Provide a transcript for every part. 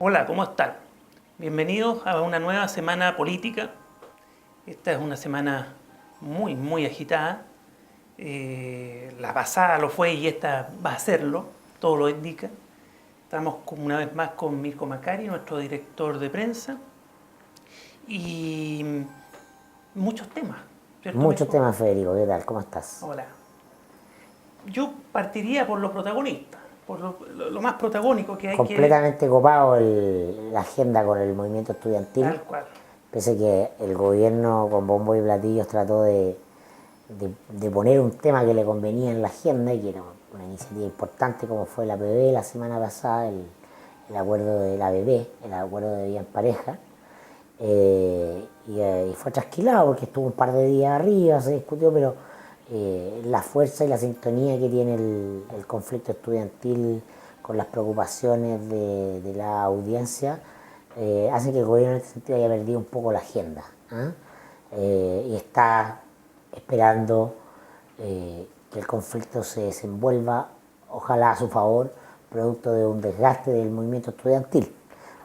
Hola, ¿cómo están? Bienvenidos a una nueva semana política. Esta es una semana muy agitada. La pasada lo fue y esta va a serlo, todo lo indica. Estamos una vez más con Mirko Macari, nuestro director de prensa, y muchos temas, ¿cierto, Muchos Mirko? temas, Federico. ¿Qué tal? ¿Cómo estás? Hola. Yo partiría por los protagonistas, por lo más protagónico que hay que... Completamente copado la agenda con el movimiento estudiantil, Tal cual. pese que el gobierno con bombo y platillos trató de poner un tema que le convenía en la agenda y que era una iniciativa importante como fue la APB la semana pasada, el acuerdo de la ABB, el acuerdo de vida en pareja, y fue trasquilado porque estuvo un par de días arriba, se discutió, pero la fuerza y la sintonía que tiene el conflicto estudiantil con las preocupaciones de la audiencia hace que el gobierno en este sentido haya perdido un poco la agenda, ¿ah? Y está esperando que el conflicto se desenvuelva, ojalá a su favor, producto de un desgaste del movimiento estudiantil.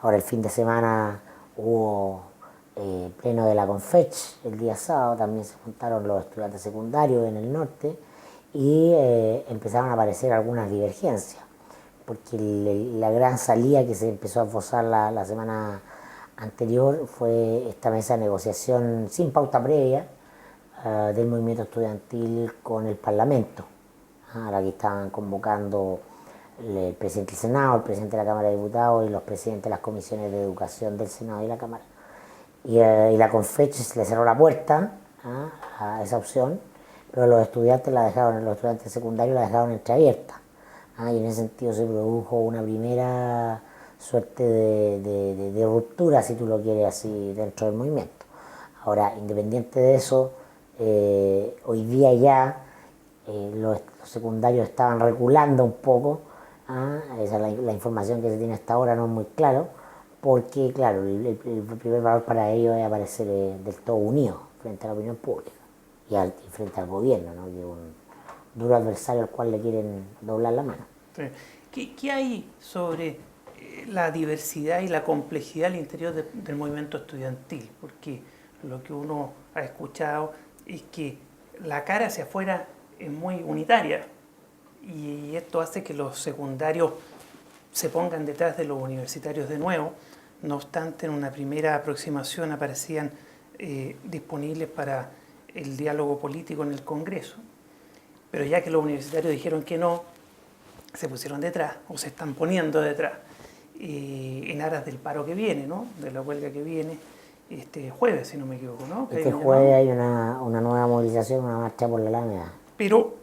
Ahora el fin de semana hubo pleno de la Confech, el día sábado también se juntaron los estudiantes secundarios en el norte y empezaron a aparecer algunas divergencias, porque la gran salida que se empezó a esbozar la semana anterior fue esta mesa de negociación sin pauta previa del movimiento estudiantil con el Parlamento, a la que estaban convocando el presidente del Senado, el presidente de la Cámara de Diputados y los presidentes de las comisiones de educación del Senado y la Cámara. Y la Confech le cerró la puerta a esa opción, pero los estudiantes los estudiantes secundarios la dejaron entreabierta. Y en ese sentido se produjo una primera suerte de ruptura, si tú lo quieres así, dentro del movimiento. Ahora, independiente de eso, hoy día ya los secundarios estaban reculando un poco. Esa es la información que se tiene hasta ahora, no es muy claro, porque claro, el primer valor para ellos es aparecer del todo unidos frente a la opinión pública y frente al gobierno, ¿no? Que es un duro adversario al cual le quieren doblar la mano. ¿Qué hay sobre la diversidad y la complejidad al interior del movimiento estudiantil? Porque lo que uno ha escuchado es que la cara hacia afuera es muy unitaria y esto hace que los secundarios se pongan detrás de los universitarios de nuevo. No obstante, en una primera aproximación aparecían disponibles para el diálogo político en el Congreso, pero ya que los universitarios dijeron que no, se pusieron detrás o se están poniendo detrás en aras del paro que viene, ¿no? De la huelga que viene este jueves, si no me equivoco, ¿no? Este jueves hay una nueva movilización, una marcha por la Alameda. Pero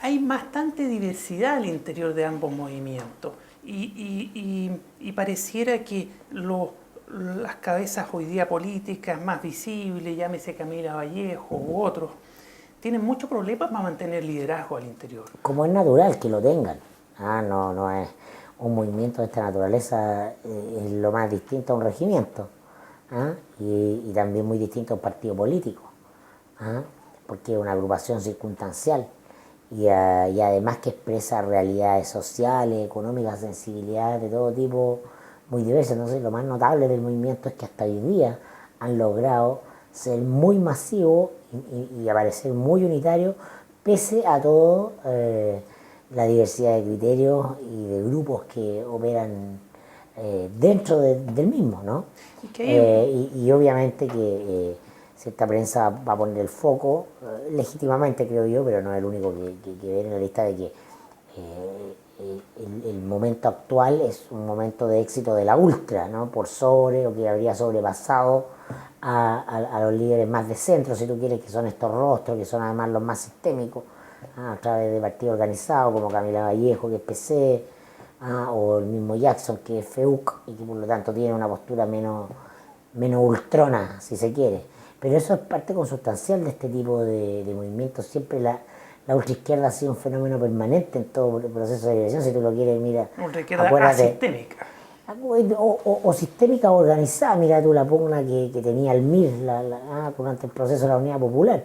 hay bastante diversidad al interior de ambos movimientos y pareciera que las cabezas hoy día políticas más visibles, llámese Camila Vallejo u otros, tienen muchos problemas para mantener liderazgo al interior. Como es natural que lo tengan, no es un movimiento de esta naturaleza, es lo más distinto a un regimiento, y también muy distinto a un partido político, porque es una agrupación circunstancial y además que expresa realidades sociales, económicas, sensibilidades de todo tipo muy diversas. Entonces lo más notable del movimiento es que hasta hoy día han logrado ser muy masivos y aparecer muy unitarios pese a todo la diversidad de criterios y de grupos que operan dentro del mismo, ¿no? Y obviamente que cierta prensa va a poner el foco, legítimamente creo yo, pero no es el único que ver en la lista de que el momento actual es un momento de éxito de la ultra, ¿no? Por sobre o que habría sobrepasado a los líderes más de centro, si tú quieres, que son estos rostros, que son además los más sistémicos, a través de partidos organizados como Camila Vallejo, que es PC, o el mismo Jackson, que es FEUC, y que por lo tanto tiene una postura menos ultrona, si se quiere. Pero eso es parte consustancial de este tipo de movimientos. Siempre la ultraizquierda ha sido un fenómeno permanente en todo el proceso de dirección, si tú lo quieres, mira, ultraizquierda asistémica. O sistémica o organizada, mira tú la pugna que tenía el MIR durante el proceso de la Unidad Popular,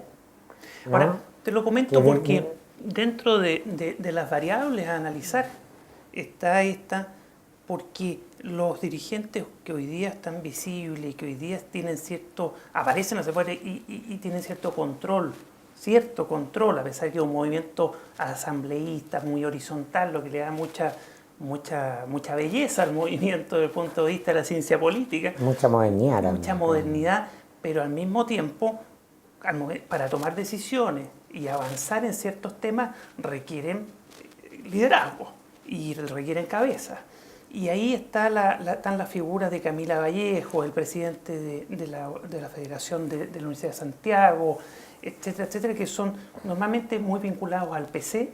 ¿no? Ahora, te lo comento porque dentro de las variables a analizar está esta porque los dirigentes que hoy día están visibles y que hoy día tienen aparecen hacia afuera y tienen cierto control, a pesar de que es un movimiento asambleísta muy horizontal, lo que le da mucha belleza al movimiento desde el punto de vista de la ciencia política. Mucha modernidad también. Mucha modernidad, pero al mismo tiempo, para tomar decisiones y avanzar en ciertos temas, requieren liderazgo y requieren cabeza. Y ahí están las figuras de Camila Vallejo, el presidente de la Federación de la Universidad de Santiago, etcétera, etcétera, que son normalmente muy vinculados al PC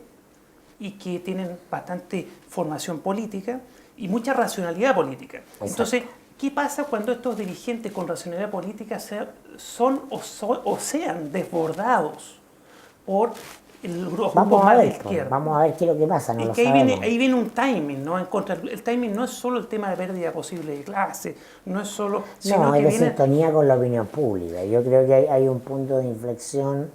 y que tienen bastante formación política y mucha racionalidad política. Exacto. Entonces, ¿qué pasa cuando estos dirigentes con racionalidad política sean desbordados por los grupos más de izquierda? Vamos a ver qué es lo que pasa, no y lo que sabemos. ahí viene un timing, ¿no? El timing no es solo el tema de pérdida posible de clase, no es solo... No, es de sintonía con la opinión pública. Yo creo que hay un punto de inflexión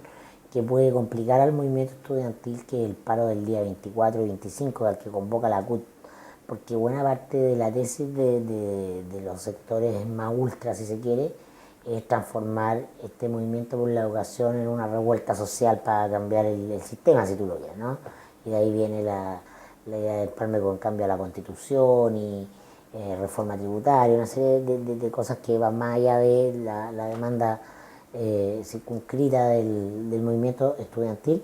que puede complicar al movimiento estudiantil, que es el paro del día 24 y 25, al que convoca la CUT, porque buena parte de la tesis de los sectores más ultra, si se quiere, es transformar este movimiento por la educación en una revuelta social para cambiar el sistema, si tú lo quieres, ¿no? Y de ahí viene la idea del empalme con cambio a la Constitución y reforma tributaria, una serie de cosas que van más allá de la demanda circunscrita del movimiento estudiantil.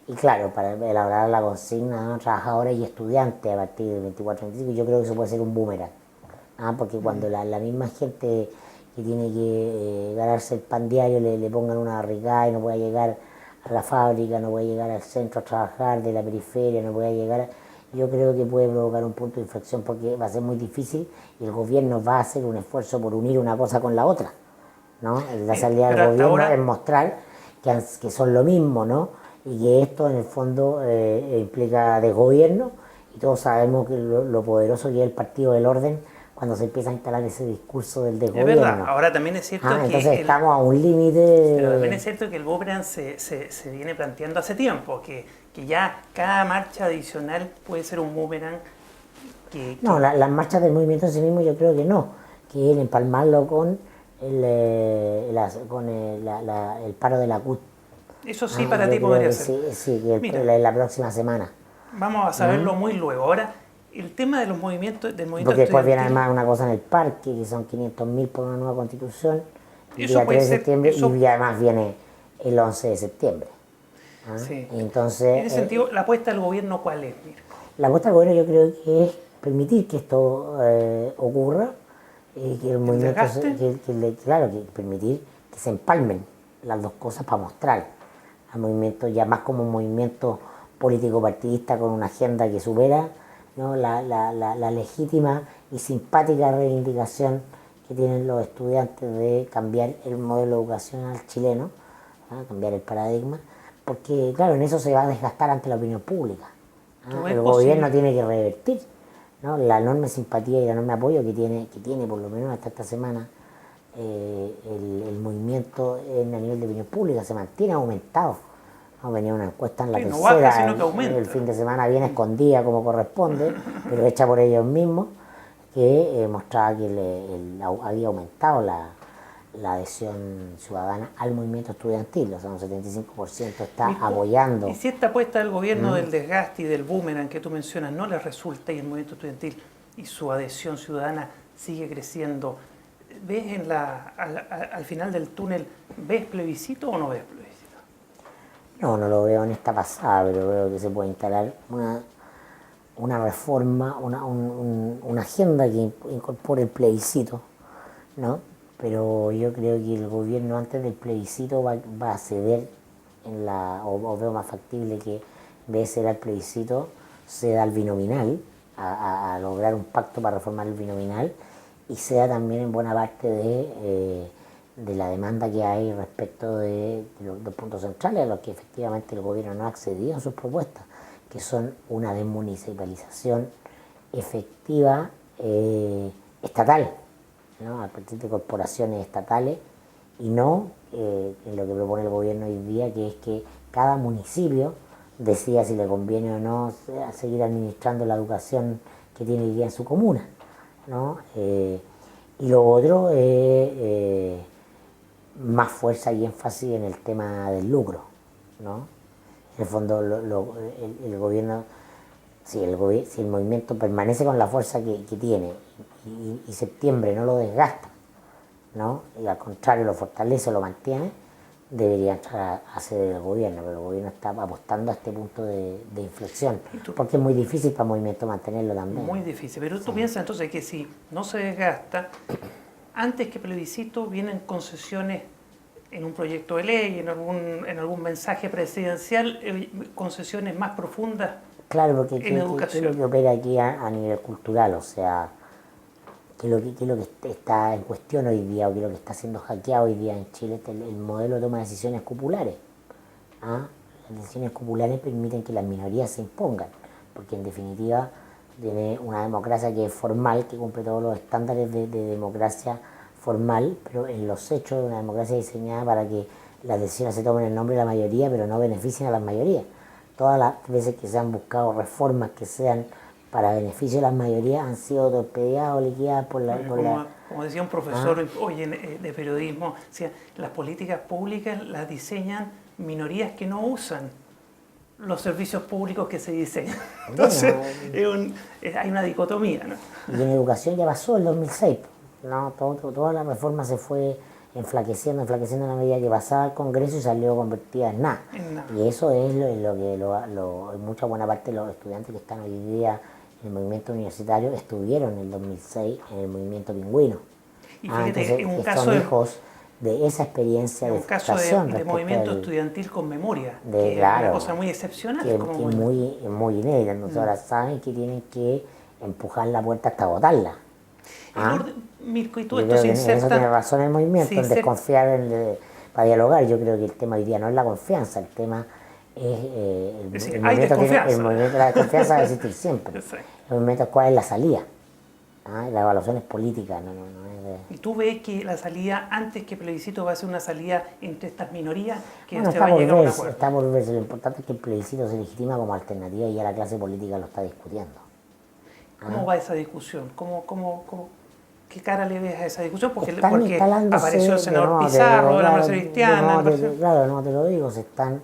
Y claro, para elaborar la consigna de trabajadores y estudiantes a partir del 24-25, yo creo que eso puede ser un boomerang, porque cuando la misma gente que tiene que ganarse el pan diario le pongan una barricada y no pueda llegar a la fábrica, no puede llegar al centro a trabajar de la periferia, no puede llegar, yo creo que puede provocar un punto de inflexión, porque va a ser muy difícil y el gobierno va a hacer un esfuerzo por unir una cosa con la otra, ¿no? La salida del gobierno ahora es mostrar que son lo mismo, ¿no? Y que esto en el fondo implica desgobierno, y todos sabemos que lo poderoso que es el Partido del Orden cuando se empieza a instalar ese discurso del desgobierno. Es verdad, ahora también es cierto que... Entonces estamos a un límite... Pero también es cierto que el boomerang se viene planteando hace tiempo, que ya cada marcha adicional puede ser un boomerang que... No, las marchas del movimiento en sí mismo yo creo que no, que el empalmarlo con el paro de la CUT. Eso sí, para ti podría ser. Sí, que la próxima semana. Vamos a saberlo muy luego. Ahora, el tema de los movimientos... Porque después viene además una cosa en el parque, que son 500.000 por una nueva constitución, el día 3 de septiembre, y además viene el 11 de septiembre. Sí. Entonces, en ese sentido, ¿la apuesta del gobierno cuál es, Mirko? La apuesta del gobierno yo creo que es permitir que esto ocurra, que el movimiento, que permitir que se empalmen las dos cosas para mostrar al movimiento ya más como un movimiento político partidista con una agenda que supera, ¿no?, la legítima y simpática reivindicación que tienen los estudiantes de cambiar el modelo educacional chileno, cambiar el paradigma, porque claro, en eso se va a desgastar ante la opinión pública. El gobierno tiene que revertir, ¿no?, la enorme simpatía y el enorme apoyo que tiene por lo menos hasta esta semana el movimiento a nivel de opinión pública. Se mantiene aumentado, ¿no? Venía una encuesta en la tercera, el fin de semana bien escondida como corresponde, pero hecha por ellos mismos, que mostraba que había aumentado la adhesión ciudadana al movimiento estudiantil, o sea, un 75% está apoyando. Y si esta apuesta del gobierno del desgaste y del boomerang que tú mencionas no les resulta, y el movimiento estudiantil y su adhesión ciudadana sigue creciendo, ¿ves al final del túnel, ves plebiscito o no ves plebiscito? No lo veo en esta pasada, pero veo que se puede instalar una reforma, una agenda que incorpore el plebiscito, ¿no? Pero yo creo que el gobierno antes del plebiscito va a ceder o veo más factible que en vez de ceder al plebiscito ceda al binominal, a lograr un pacto para reformar el binominal, y sea también en buena parte de la demanda que hay respecto de los puntos centrales a los que efectivamente el gobierno no ha accedido en sus propuestas, que son una desmunicipalización efectiva estatal, ¿no?, a partir de corporaciones estatales, y no en lo que propone el gobierno hoy día, que es que cada municipio decida si le conviene o no seguir administrando la educación que tiene hoy día en su comuna. ¿no? Y lo otro es más fuerza y énfasis en el tema del lucro, ¿no? En el fondo, el gobierno, si el movimiento permanece con la fuerza que tiene y septiembre no lo desgasta, ¿no? Y al contrario lo fortalece, lo mantiene, debería entrar a ceder el gobierno, pero el gobierno está apostando a este punto de inflexión, porque es muy difícil para el movimiento mantenerlo también. Muy difícil, pero tú piensas entonces que si no se desgasta, antes que plebiscito vienen concesiones en un proyecto de ley, en algún mensaje presidencial, concesiones más profundas. Claro, porque en ¿qué es lo que opera aquí a nivel cultural? O sea, ¿qué es lo que está en cuestión hoy día o qué es lo que está siendo hackeado hoy día en Chile? El modelo de toma de decisiones populares. ¿Ah? Las decisiones populares permiten que las minorías se impongan, porque en definitiva tiene una democracia que es formal, que cumple todos los estándares de democracia formal, pero en los hechos de una democracia diseñada para que las decisiones se tomen en nombre de la mayoría, pero no beneficien a las mayorías. Todas las veces que se han buscado reformas que sean para beneficio de las mayorías han sido torpedeadas o liquidadas por la... Como decía un profesor hoy de periodismo, decía, las políticas públicas las diseñan minorías que no usan los servicios públicos que se diseñan. Entonces, hay una dicotomía, ¿no? Y en educación ya pasó el 2006, ¿no? Toda la reforma se fue enflaqueciendo en la medida que pasaba al Congreso y salió convertida en nada. Y eso es lo que mucha buena parte de los estudiantes que están hoy día en el movimiento universitario estuvieron en el 2006 en el movimiento pingüino. Y fíjate, entonces, en un son caso hijos de esa experiencia de frustración de movimiento estudiantil con memoria, que claro, es una cosa muy excepcional. Que es muy inédita. Entonces ahora saben que tienen que empujar la puerta hasta botarla. Mirko, y tú esto se inserta... Eso tiene razón el movimiento, en desconfiar para dialogar. Yo creo que el tema hoy día no es la confianza, el tema es el movimiento de la desconfianza va a existir siempre. El movimiento es cuál es la salida. La evaluación es política, no es de... ¿Y tú ves que la salida, antes que plebiscito, va a ser una salida entre estas minorías que bueno, se van a llegar a un acuerdo? Está por verse. Lo importante es que el plebiscito se legitima como alternativa y ya la clase política lo está discutiendo. ¿Cómo va esa discusión? ¿Qué cara le ves a esa discusión? Porque apareció el senador Pizarro de la Democracia Cristiana. Claro, no te lo digo, se están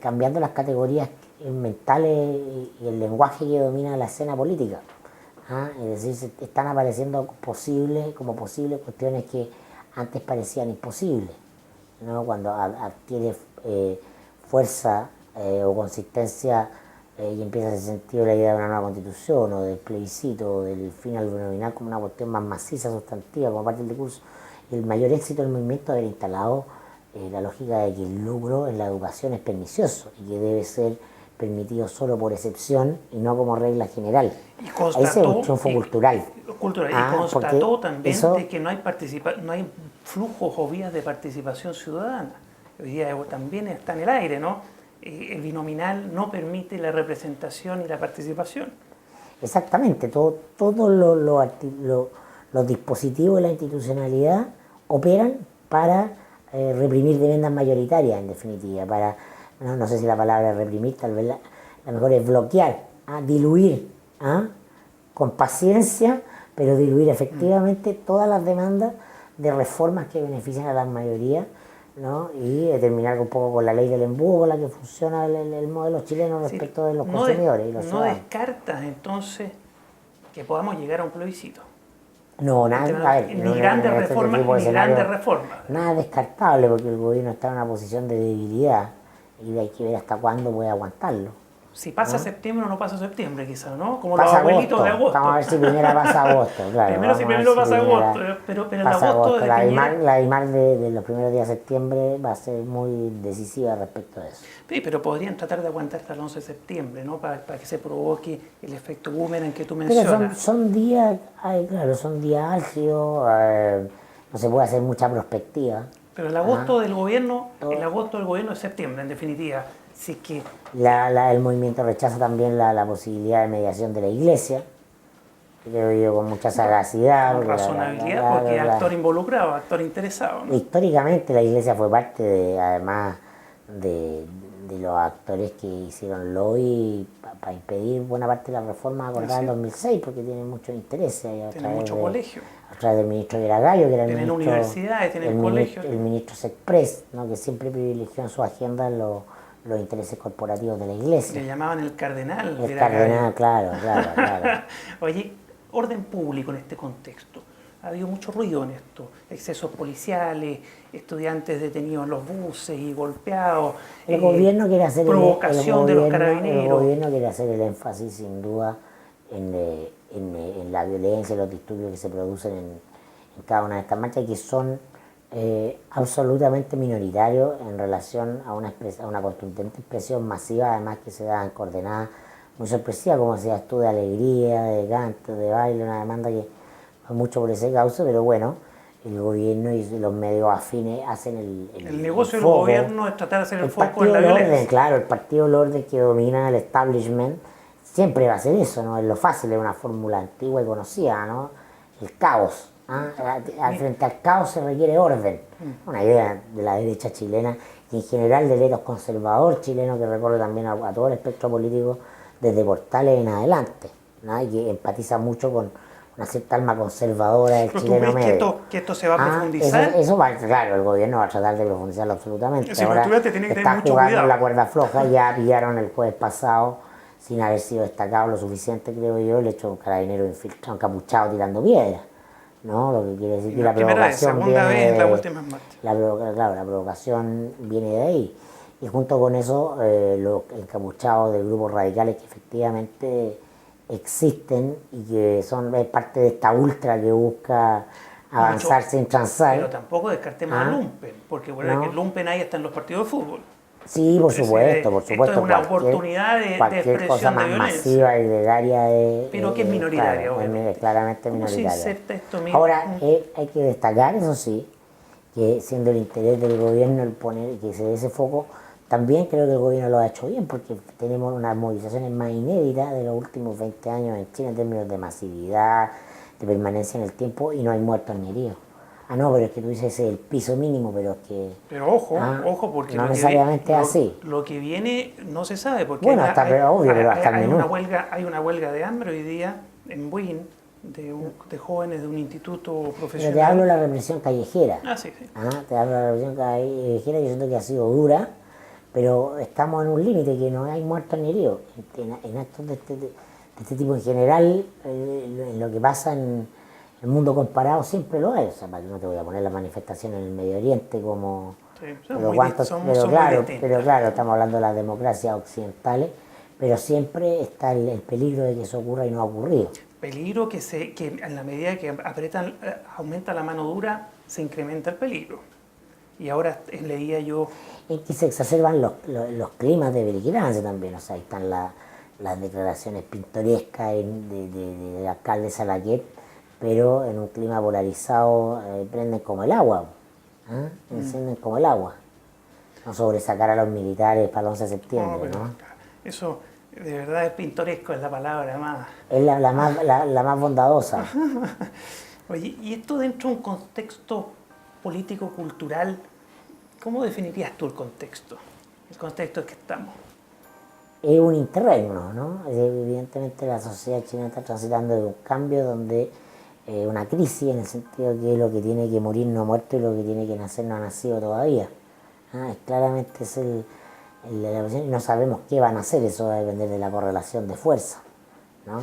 cambiando las categorías mentales y el lenguaje que domina la escena política. Es decir, están apareciendo como posibles cuestiones que antes parecían imposibles, ¿no? Cuando adquiere fuerza o consistencia y empieza a hacer sentido la idea de una nueva constitución o del plebiscito o del fin al plurinominal como una cuestión más maciza, sustantiva, como parte del discurso. El mayor éxito del movimiento es haber instalado la lógica de que el lucro en la educación es pernicioso y que debe ser permitido solo por excepción y no como regla general. Ese es un triunfo cultural. Y constató también de que no hay flujos o vías de participación ciudadana. Hoy día también está en el aire, ¿no? El binominal no permite la representación y la participación. Exactamente, todos los dispositivos de la institucionalidad operan para reprimir demandas mayoritarias, en definitiva, para, no sé si la palabra reprimir, tal vez la mejor es bloquear, diluir, con paciencia, pero diluir efectivamente todas las demandas de reformas que benefician a las mayorías, ¿no? Y terminar un poco con la ley del embudo con la que funciona el modelo chileno respecto de los consumidores y los ciudadanos. ¿No descartas entonces que podamos llegar a un plebiscito? No, nada, a ver, ni grandes reformas, ni grandes reformas. Nada descartable porque el gobierno está en una posición de debilidad y hay que ver hasta cuándo puede aguantarlo. Si pasa septiembre o no pasa septiembre, quizás, ¿no? Como los abuelitos de agosto. Vamos a ver si primero pasa agosto, claro. primero pasa agosto, pero el agosto de la IMAR de los primeros días de septiembre va a ser muy decisiva respecto a eso. Sí, pero podrían tratar de aguantar hasta el 11 de septiembre, ¿no? Para que se provoque el efecto boomerang que tú mencionas. Pero son días álgidos, no se puede hacer mucha prospectiva. Pero el agosto del gobierno es septiembre, en definitiva. Así que el movimiento rechaza también la posibilidad de mediación de la Iglesia, creo yo, con mucha sagacidad. Con razonabilidad, porque es actor involucrado, actor interesado, ¿no? Históricamente la Iglesia fue parte, además de de los actores que hicieron lobby para impedir buena parte de las reformas acordadas en 2006, porque tienen muchos intereses. Tienen mucho colegio. A través del ministro Gallo, que era el tienen ministro, universidades, tienen colegios. El ministro Sexpress, ¿no? Que siempre privilegió en su agenda los intereses corporativos de la iglesia. Le llamaban el cardenal. El cardenal, claro. Oye, orden público en este contexto. Ha habido mucho ruido en esto, excesos policiales, estudiantes detenidos en los buses y golpeados, el gobierno quiere hacer provocación de los carabineros. El gobierno quiere hacer el énfasis sin duda en la violencia, los disturbios que se producen en cada una de estas marchas, que son absolutamente minoritarios en relación a una contundente expresión masiva, además que se da en coordenadas muy sorpresivas, como decías tú, de alegría, de canto, de baile, una demanda que mucho por ese causa, pero bueno, el gobierno y los medios afines hacen el negocio el del foco. gobierno es tratar de hacer el foco en la violencia. Orden, claro, el partido del orden que domina el establishment siempre va a ser eso, ¿no? Es lo fácil, es una fórmula antigua y conocida, ¿no? El caos. Frente al caos se requiere orden. Una idea de la derecha chilena y en general del etos conservador chileno que recorre también a todo el espectro político desde Portales en adelante, ¿no? Y que empatiza mucho con una cierta alma conservadora del chileno medio. Que esto se va a profundizar? Eso va, claro, el gobierno va a tratar de profundizarlo absolutamente. Sí, ahora tiene que tener está mucho jugando cuidado. la cuerda floja, ya pillaron el jueves pasado, sin haber sido destacado lo suficiente, creo yo, el hecho de un carabinero infiltrado, encapuchado tirando piedras, ¿no? Lo que quiere decir que la provocación viene la última marcha. La provocación viene de ahí. Y junto con eso, los encapuchados de grupos radicales que efectivamente existen y que son parte de esta ultra que busca avanzar sin transar. Pero tampoco descartemos al lumpen, porque bueno, que el lumpen ahí está en los partidos de fútbol. Sí, por supuesto. Esto es una oportunidad de expresión cosa más de violencia. masiva y gregaria pero que es minoritaria. Claro, es claramente minoritaria. Esto mismo? Ahora, hay que destacar, eso sí, que siendo el interés del gobierno el poner que se dé ese foco, también creo que el gobierno lo ha hecho bien, porque tenemos unas movilizaciones más inéditas de los últimos 20 años en Chile en términos de masividad, de permanencia en el tiempo, y no hay muertos ni heridos. No, pero es que tú dices ese es el piso mínimo, pero es que... Pero ojo, porque no necesariamente es así. Lo que viene no se sabe, porque bueno, pero hasta el menú. Hay una huelga de hambre hoy día en Buin, de jóvenes de un instituto profesional. Pero te hablo de la represión callejera. Sí. Te hablo de la represión callejera, que yo siento que ha sido dura, pero estamos en un límite, que no hay muertos ni heridos. En actos de este tipo en general, en lo que pasa en el mundo comparado siempre lo hay. O sea, para que no te voy a poner las manifestaciones en el Medio Oriente como... Sí, pero claro, estamos hablando de las democracias occidentales, pero siempre está el peligro de que eso ocurra y no ha ocurrido. Peligro que en la medida que aumenta la mano dura, se incrementa el peligro. Y ahora leía yo... Es que se exacerban los climas de beliquerancia también, o sea, ahí están las declaraciones pintorescas del alcalde Salaquet, pero en un clima polarizado prenden como el agua, encienden como el agua. No sobresacar a los militares para el 11 de septiembre, ¿no? Eso de verdad es pintoresco, es la palabra más... Es la más bondadosa. Oye, y esto dentro de un contexto político-cultural, ¿cómo definirías tú el contexto en que estamos? Es un interregno, ¿no? Evidentemente la sociedad chilena está transitando de un cambio donde una crisis, en el sentido que lo que tiene que morir no ha muerto y lo que tiene que nacer no ha nacido todavía. Claramente es la versión, y no sabemos qué van a hacer, eso va a depender de la correlación de fuerza, ¿no?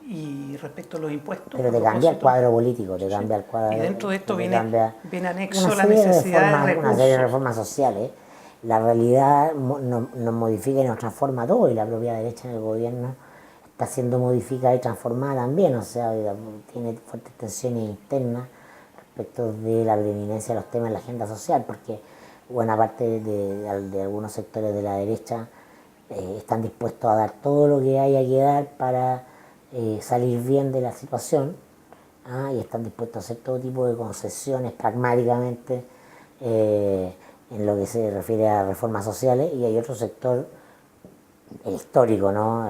Y respecto a los impuestos... Pero te cambia el cuadro político, te cambia el cuadro... Y dentro de esto viene anexo la necesidad de recursos. Una serie de reformas sociales. La realidad nos modifica y nos transforma todo, y la propia derecha en el gobierno está siendo modificada y transformada también, o sea, tiene fuertes tensiones internas respecto de la preeminencia de los temas en la agenda social, porque buena parte de algunos sectores de la derecha están dispuestos a dar todo lo que haya que dar para salir bien de la situación, y están dispuestos a hacer todo tipo de concesiones pragmáticamente en lo que se refiere a reformas sociales, y hay otro sector histórico, ¿no?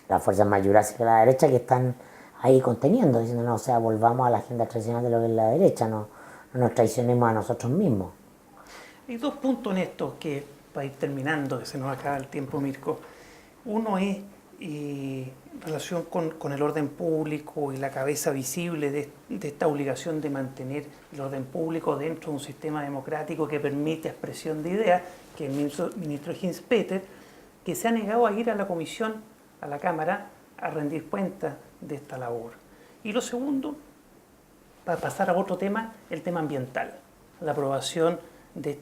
Las fuerzas más jurásicas de la derecha, que están ahí conteniendo, diciendo, no, o sea, volvamos a la agenda tradicional de lo que es la derecha, no nos traicionemos a nosotros mismos. Hay dos puntos en esto que para ir terminando, que se nos acaba el tiempo, Mirko. Uno es en relación con el orden público y la cabeza visible de esta obligación de mantener el orden público dentro de un sistema democrático que permite expresión de ideas, que el ministro Ginz-Peter, que se ha negado a ir a la comisión, a la Cámara, a rendir cuenta de esta labor. Y lo segundo, para pasar a otro tema, el tema ambiental, la aprobación de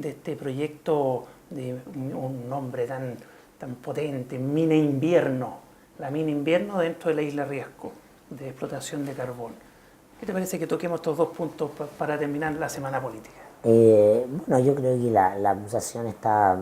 este proyecto de un nombre tan potente, Mina Invierno, la mina invierno dentro de la isla Riesco, de explotación de carbón. ¿Qué te parece que toquemos estos dos puntos para terminar la semana política? Bueno, yo creo que la acusación está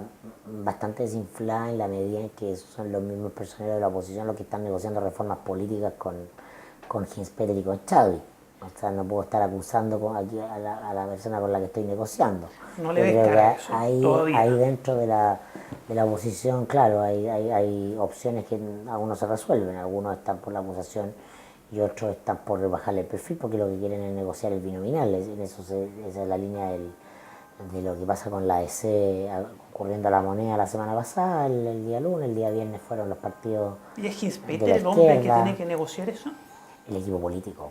bastante desinflada en la medida en que son los mismos personeros de la oposición los que están negociando reformas políticas con Ginz-Peter y con Chadwick. O sea, no puedo estar acusando aquí a la persona con la que estoy negociando. No le ves cara a eso, ahí dentro de la oposición, claro, hay opciones que algunos se resuelven, algunos están por la acusación y otros están por rebajarle el perfil porque lo que quieren es negociar el binominal. Esa es la línea de lo que pasa con la EC ocurriendo a la moneda la semana pasada, el día lunes, el día viernes fueron los partidos. ¿Y es Ginz-Peter el hombre que tiene que negociar eso? El equipo político,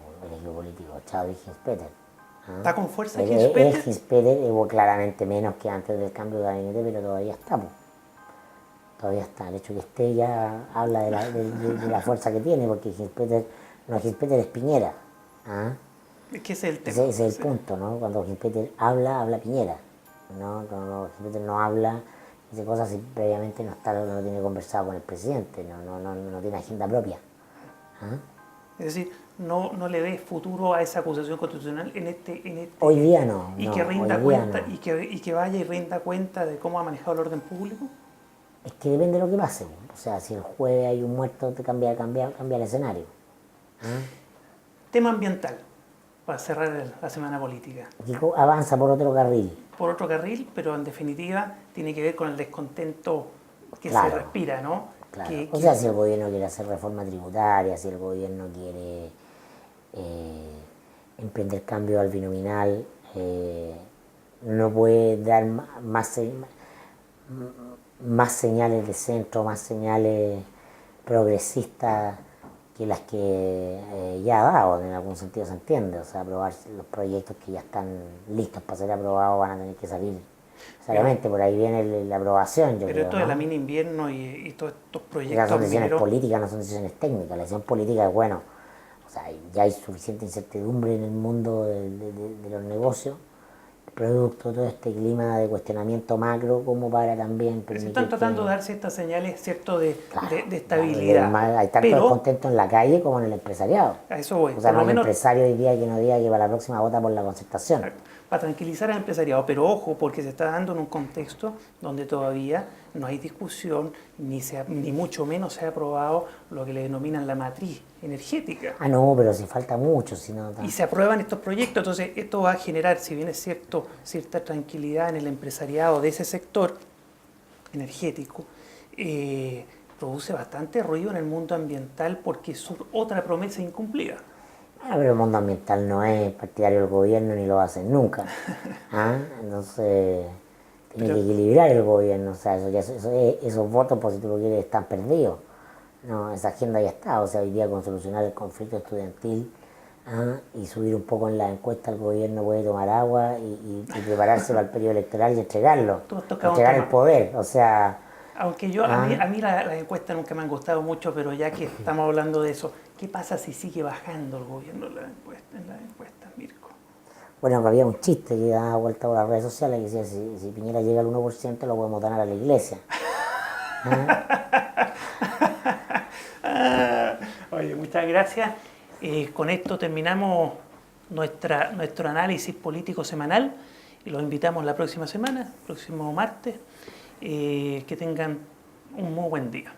Chadwick y Ginz-Peter. ¿Está con fuerza Ginz-Peter? Ginz-Peter hubo claramente menos que antes del cambio de gabinete, pero todavía está. Todavía está. El hecho de que esté ya habla de la fuerza que tiene, porque Ginz-Peter es Piñera. Es que ese es el tema. Ese es el punto, ¿no? Cuando Ginz-Peter habla Piñera. ¿No? Cuando Ginz-Peter no habla, dice cosas si previamente no tiene conversado con el presidente, no tiene agenda propia. Es decir, no le ves futuro a esa acusación constitucional en este hoy día no. Y que rinda cuenta, y que vaya y rinda cuenta de cómo ha manejado el orden público. Es que depende de lo que pase. O sea, si el jueves hay un muerto, te cambia el escenario. Tema ambiental, para cerrar la semana política. Avanza por otro carril. Por otro carril, pero en definitiva tiene que ver con el descontento que claro, se respira, ¿no? Claro. O sea, si el gobierno quiere hacer reforma tributaria, si el gobierno quiere emprender cambio al binominal, no puede dar más señales de centro, más señales progresistas que las que ya ha dado, en algún sentido se entiende. O sea, aprobar los proyectos que ya están listos para ser aprobados van a tener que salir. Obviamente, por ahí viene la aprobación, yo creo. Pero esto de la mina invierno y todos estos proyectos. Ya son decisiones políticas, no son decisiones técnicas. La decisión política es, bueno, o sea, ya hay suficiente incertidumbre en el mundo de los negocios, producto de todo este clima de cuestionamiento macro, como para también permitir. Se están tratando de darse estas señales, ¿cierto?, de estabilidad. Hay tanto descontento en la calle como en el empresariado. A eso voy. O sea, no hay empresario hoy día que no diga que para la próxima vota por la concertación. Para tranquilizar al empresariado, pero ojo, porque se está dando en un contexto donde todavía no hay discusión, ni mucho menos se ha aprobado lo que le denominan la matriz energética. No, pero si falta mucho. Y se aprueban estos proyectos, entonces esto va a generar, si bien es cierto, cierta tranquilidad en el empresariado de ese sector energético, produce bastante ruido en el mundo ambiental porque es otra promesa incumplida. Pero el mundo ambiental no es partidario del gobierno ni lo va a hacer nunca. Entonces, tiene que equilibrar el gobierno. O sea, esos votos, por si tú lo quieres, están perdidos. No, esa agenda ya está. O sea, hoy día con solucionar el conflicto estudiantil y subir un poco en la encuesta, el gobierno puede tomar agua y prepararse para el periodo electoral y entregarlo. Entregar el poder. O sea. Aunque a mí las encuestas nunca me han gustado mucho, pero ya que estamos hablando de eso, ¿qué pasa si sigue bajando el gobierno en las encuestas, Mirko? Bueno, había un chiste que daba vuelta por las redes sociales que decía, si Piñera llega al 1%, lo podemos donar a la iglesia. Oye, muchas gracias. Con esto terminamos nuestro análisis político semanal y los invitamos la próxima semana, próximo martes. Que tengan un muy buen día.